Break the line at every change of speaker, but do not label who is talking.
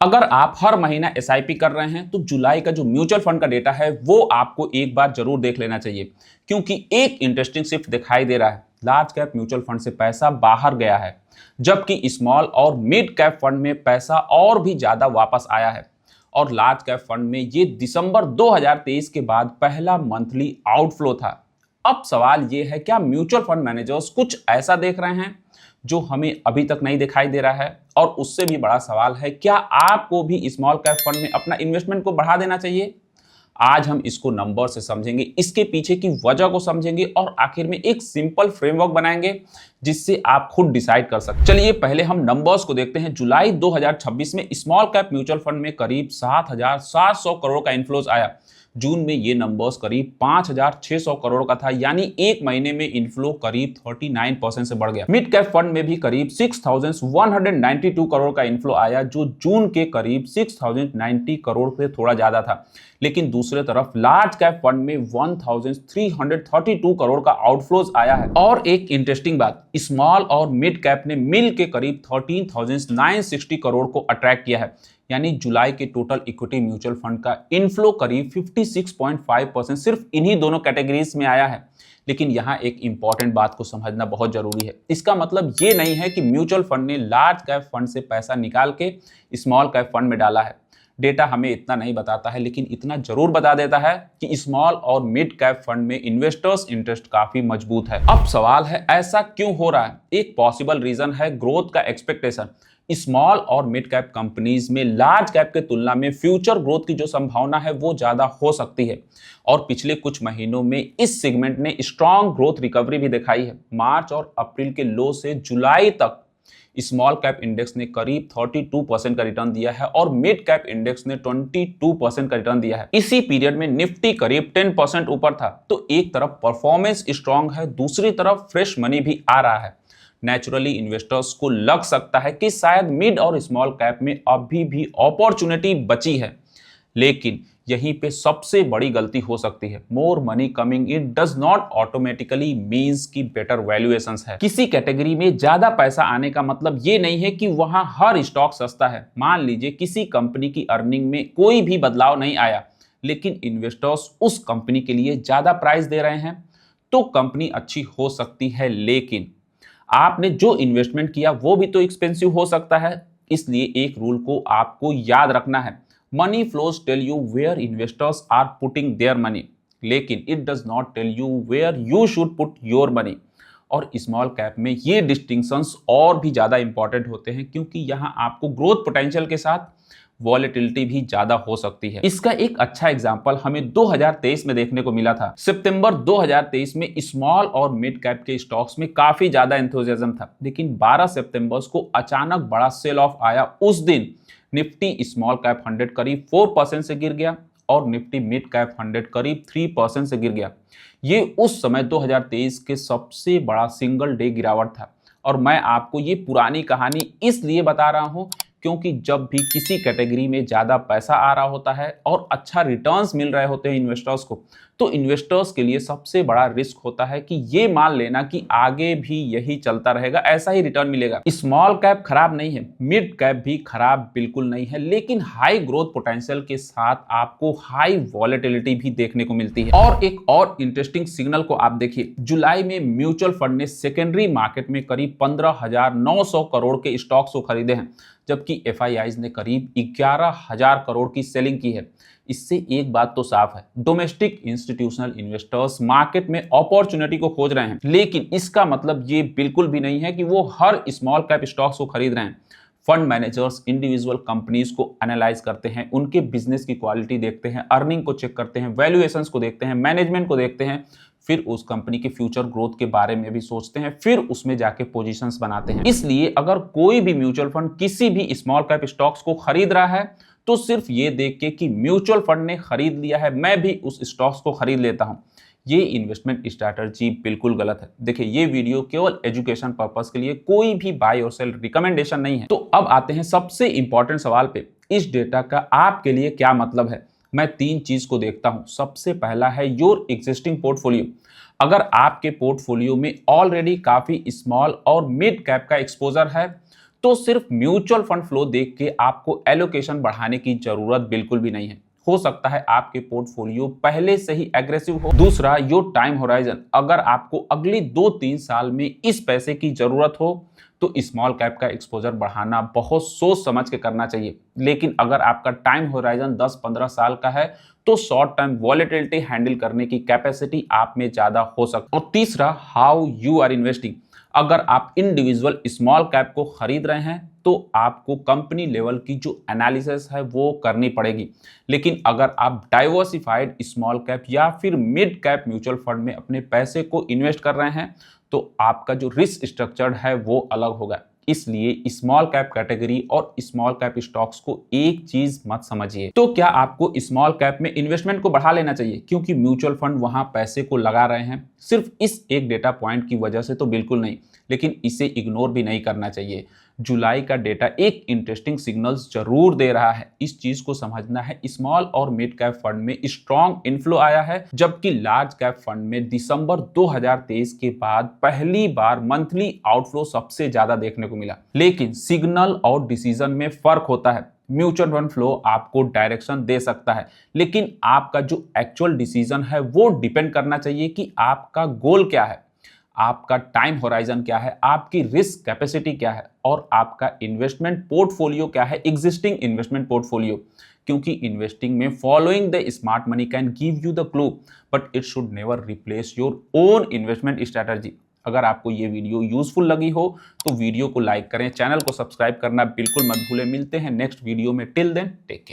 अगर आप हर महीना एसआईपी कर रहे हैं तो जुलाई का जो म्यूचुअल फंड का डेटा है वो आपको एक बार जरूर देख लेना चाहिए, क्योंकि एक इंटरेस्टिंग शिफ्ट दिखाई दे रहा है। लार्ज कैप म्यूचुअल फंड से पैसा बाहर गया है, जबकि स्मॉल और मिड कैप फंड में पैसा और भी ज्यादा वापस आया है। और लार्ज कैप फंड में ये दिसंबर 2023 के बाद पहला मंथली आउटफ्लो था। अब सवाल ये है, क्या म्यूचुअल फंड मैनेजर्स कुछ ऐसा देख रहे हैं जो हमें अभी तक नहीं दिखाई दे रहा है? और उससे भी बड़ा सवाल है, क्या आपको भी स्मॉल कैप फंड में अपना इन्वेस्टमेंट को बढ़ा देना चाहिए? आज हम इसको नंबर से समझेंगे, इसके पीछे की वजह को समझेंगे और आखिर में एक सिंपल फ्रेमवर्क बनाएंगे जिससे आप खुद डिसाइड कर सकते हैं। चलिए पहले हम नंबर्स को देखते हैं। जुलाई 2026 में स्मॉल कैप म्यूचुअल फंड में करीब 7,700 करोड़ का इन्फ्लोज आया। जून में ये नंबर्स करीब 5,600 करोड़ का था, यानी एक महीने में इनफ्लो करीब 39% से बढ़ गया। मिड कैप फंड में भी करीब 6,192 करोड़ का इनफ्लो आया, जो जून के करीब 6,090 करोड़ से थोड़ा ज्यादा था। लेकिन दूसरे तरफ लार्ज कैप फंड में 1,332 करोड़ का आउटफ्लोज आया है। और एक इंटरेस्टिंग बात, स्मॉल और मिड कैप ने मिल के करीब 13,960 करोड़ को अट्रैक्ट किया है, यानी जुलाई के टोटल इक्विटी म्यूचुअल फंड का इनफ्लो करीब 56.5% सिर्फ इन्हीं दोनों कैटेगरीज में आया है। लेकिन यहाँ एक इंपॉर्टेंट बात को समझना बहुत जरूरी है। इसका मतलब ये नहीं है कि म्यूचुअल फंड ने लार्ज कैप फंड से पैसा निकाल के स्मॉल कैप फंड में डाला है। डेटा हमें इतना नहीं बताता है, लेकिन इतना जरूर बता देता है कि स्मॉल और मिड कैप फंड में इन्वेस्टर्स इंटरेस्ट काफी मजबूत है। अब सवाल है, ऐसा क्यों हो रहा है? एक पॉसिबल रीजन है ग्रोथ का एक्सपेक्टेशन। स्मॉल और मिड कैप कंपनीज में लार्ज कैप के तुलना में फ्यूचर ग्रोथ की जो संभावना है वो ज्यादा हो सकती है। और पिछले कुछ महीनों में इस सेगमेंट ने स्ट्रॉन्ग ग्रोथ रिकवरी भी दिखाई है। मार्च और अप्रैल के लो से जुलाई तक स्मॉल कैप इंडेक्स ने करीब 32% का रिटर्न दिया है और मिड कैप इंडेक्स ने 22% का रिटर्न दिया है। इसी पीरियड में निफ्टी करीब 10% ऊपर था। तो एक तरफ परफॉर्मेंस स्ट्रॉन्ग है, दूसरी तरफ फ्रेश मनी भी आ रहा है। नेचुरली इन्वेस्टर्स को लग सकता है कि शायद मिड और स्मॉल कैप में अभी भी अपॉर्चुनिटी बची है, लेकिन यहीं पे सबसे बड़ी गलती हो सकती है। More money coming in does not automatically means की बेटर वैल्यूएशंस है। किसी कैटेगरी में ज्यादा पैसा आने का मतलब ये नहीं है कि वहां हर स्टॉक सस्ता है। मान लीजिए किसी कंपनी की अर्निंग में कोई भी बदलाव नहीं आया, लेकिन इन्वेस्टर्स उस कंपनी के लिए ज्यादा प्राइस दे रहे हैं, तो कंपनी अच्छी हो सकती है, लेकिन आपने जो इन्वेस्टमेंट किया वो भी तो एक्सपेंसिव हो सकता है। इसलिए एक रूल को आपको याद रखना है, money flows tell you where investors are putting their money, लेकिन it does not tell you where you should put your money. और स्मॉल कैप में ये डिस्टिंक्शंस और भी ज्यादा इंपॉर्टेंट होते हैं, क्योंकि यहाँ आपको ग्रोथ पोटेंशियल के साथ वॉलेटिलिटी भी ज्यादा हो सकती है। इसका एक अच्छा एग्जांपल हमें 2023 में देखने को मिला था। सितंबर 2023 में स्मॉल और मिड कैप के स्टॉक्स में काफी ज्यादा एंथुसियाज्म था, लेकिन 12 सितंबर को अचानक बड़ा सेल ऑफ आया। उस दिन निफ्टी स्मॉल कैप 100 करीब 4% से गिर गया और निफ्टी मिड कैप 100 करीब 3% से गिर गया। ये उस समय 2023 के सबसे बड़ा सिंगल डे गिरावट था। और मैं आपको ये पुरानी कहानी इसलिए बता रहा हूं क्योंकि जब भी किसी कैटेगरी में ज्यादा पैसा आ रहा होता है और अच्छा रिटर्न्स मिल रहे होते हैं इन्वेस्टर्स को, तो इन्वेस्टर्स के लिए सबसे बड़ा रिस्क होता है कि ये मान लेना कि आगे भी यही चलता रहेगा, ऐसा ही रिटर्न मिलेगा। स्मॉल कैप खराब नहीं है, मिड कैप भी खराब बिल्कुल नहीं है, लेकिन हाई ग्रोथ पोटेंशियल के साथ आपको हाई वॉलेटिलिटी भी देखने को मिलती है। और एक और इंटरेस्टिंग सिग्नल को आप देखिए, जुलाई में म्यूचुअल फंड ने सेकेंडरी मार्केट में करीब 15,900 करोड़ के स्टॉक्स को खरीदे हैं, जबकि एफआईआईज ने करीब 11,000 करोड़ की सेलिंग की है। इससे एक बात तो साफ है, डोमेस्टिक इंस्टीट्यूशनल इन्वेस्टर्स मार्केट में अपॉर्चुनिटी को खोज रहे हैं। लेकिन इसका मतलब ये बिल्कुल भी नहीं है कि वो हर स्मॉल कैप स्टॉक्स को खरीद रहे हैं। फंड मैनेजर्स इंडिविजुअल कंपनीज को एनालाइज करते हैं, उनके बिजनेस की क्वालिटी देखते हैं, अर्निंग को चेक करते हैं, वैल्यूएशंस को देखते हैं, मैनेजमेंट को देखते हैं, फिर उस कंपनी के फ्यूचर ग्रोथ के बारे में भी सोचते हैं, फिर उसमें जाके पोजीशंस बनाते हैं। इसलिए अगर कोई भी म्यूचुअल फंड किसी भी स्मॉल कैप स्टॉक्स को खरीद रहा है, तो सिर्फ ये देख के कि म्यूचुअल फंड ने खरीद लिया है, मैं भी उस स्टॉक्स को खरीद लेता हूं, ये इन्वेस्टमेंट स्ट्रैटेजी बिल्कुल गलत है। देखिए, ये वीडियो केवल एजुकेशन पर्पस के लिए, कोई भी बाय और सेल रिकमेंडेशन नहीं है। तो अब आते हैं सबसे इंपॉर्टेंट सवाल पे, इस डेटा का आपके लिए क्या मतलब है? मैं 3 चीज को देखता हूं। सबसे पहला है योर एग्जिस्टिंग पोर्टफोलियो। अगर आपके पोर्टफोलियो में ऑलरेडी काफी स्मॉल और मिड कैप का एक्सपोजर है, तो सिर्फ म्यूचुअल फंड फ्लो देख के आपको एलोकेशन बढ़ाने की जरूरत बिल्कुल भी नहीं है। हो सकता है आपके पोर्टफोलियो पहले से ही एग्रेसिव हो। दूसरा, योर टाइम होराइजन। अगर आपको अगली 2-3 साल में इस पैसे की जरूरत हो तो स्मॉल कैप का एक्सपोजर बढ़ाना बहुत सोच समझ के करना चाहिए। लेकिन अगर आपका टाइम होराइजन 10-15 साल का है तो शॉर्ट टर्म वॉलेटिलिटी हैंडल करने की कैपेसिटी आप में ज्यादा हो सकती है। और तीसरा, हाउ यू आर इन्वेस्टिंग। अगर आप इंडिविजुअल स्मॉल कैप को खरीद रहे हैं तो आपको कंपनी लेवल की जो एनालिसिस है वो करनी पड़ेगी। लेकिन अगर आप डाइवर्सिफाइड स्मॉल कैप या फिर मिड कैप म्यूचुअल फंड में अपने पैसे को इन्वेस्ट कर रहे हैं तो आपका जो रिस्क स्ट्रक्चर है वो अलग होगा। इसलिए स्मॉल कैप कैटेगरी और स्मॉल कैप स्टॉक्स को एक चीज मत समझिए। तो क्या आपको स्मॉल कैप में इन्वेस्टमेंट को बढ़ा लेना चाहिए क्योंकि म्यूचुअल फंड वहां पैसे को लगा रहे हैं? सिर्फ इस एक डेटा पॉइंट की वजह से तो बिल्कुल नहीं, लेकिन इसे इग्नोर भी नहीं करना चाहिए। जुलाई का डेटा एक इंटरेस्टिंग सिग्नल्स जरूर दे रहा है। इस चीज को समझना है, स्मॉल और मिड कैप फंड में स्ट्रॉन्ग इनफ्लो आया है, जबकि लार्ज कैप फंड में दिसंबर 2023 के बाद पहली बार मंथली आउटफ्लो सबसे ज्यादा देखने को मिला। लेकिन सिग्नल और डिसीजन में फर्क होता है। म्यूचुअल फंड फ्लो आपको डायरेक्शन दे सकता है, लेकिन आपका जो एक्चुअल डिसीजन है वो डिपेंड करना चाहिए कि आपका गोल क्या है, आपका टाइम होराइजन क्या है, आपकी रिस्क कैपेसिटी क्या है और आपका इन्वेस्टमेंट पोर्टफोलियो क्या है, एग्जिस्टिंग इन्वेस्टमेंट पोर्टफोलियो। क्योंकि इन्वेस्टिंग में following the smart money can give you the clue, but it should never replace your own investment strategy. अगर आपको ये वीडियो यूजफुल लगी हो तो वीडियो को लाइक करें, चैनल को सब्सक्राइब करना बिल्कुल मत भूलें। मिलते हैं नेक्स्ट वीडियो में। Till then take care.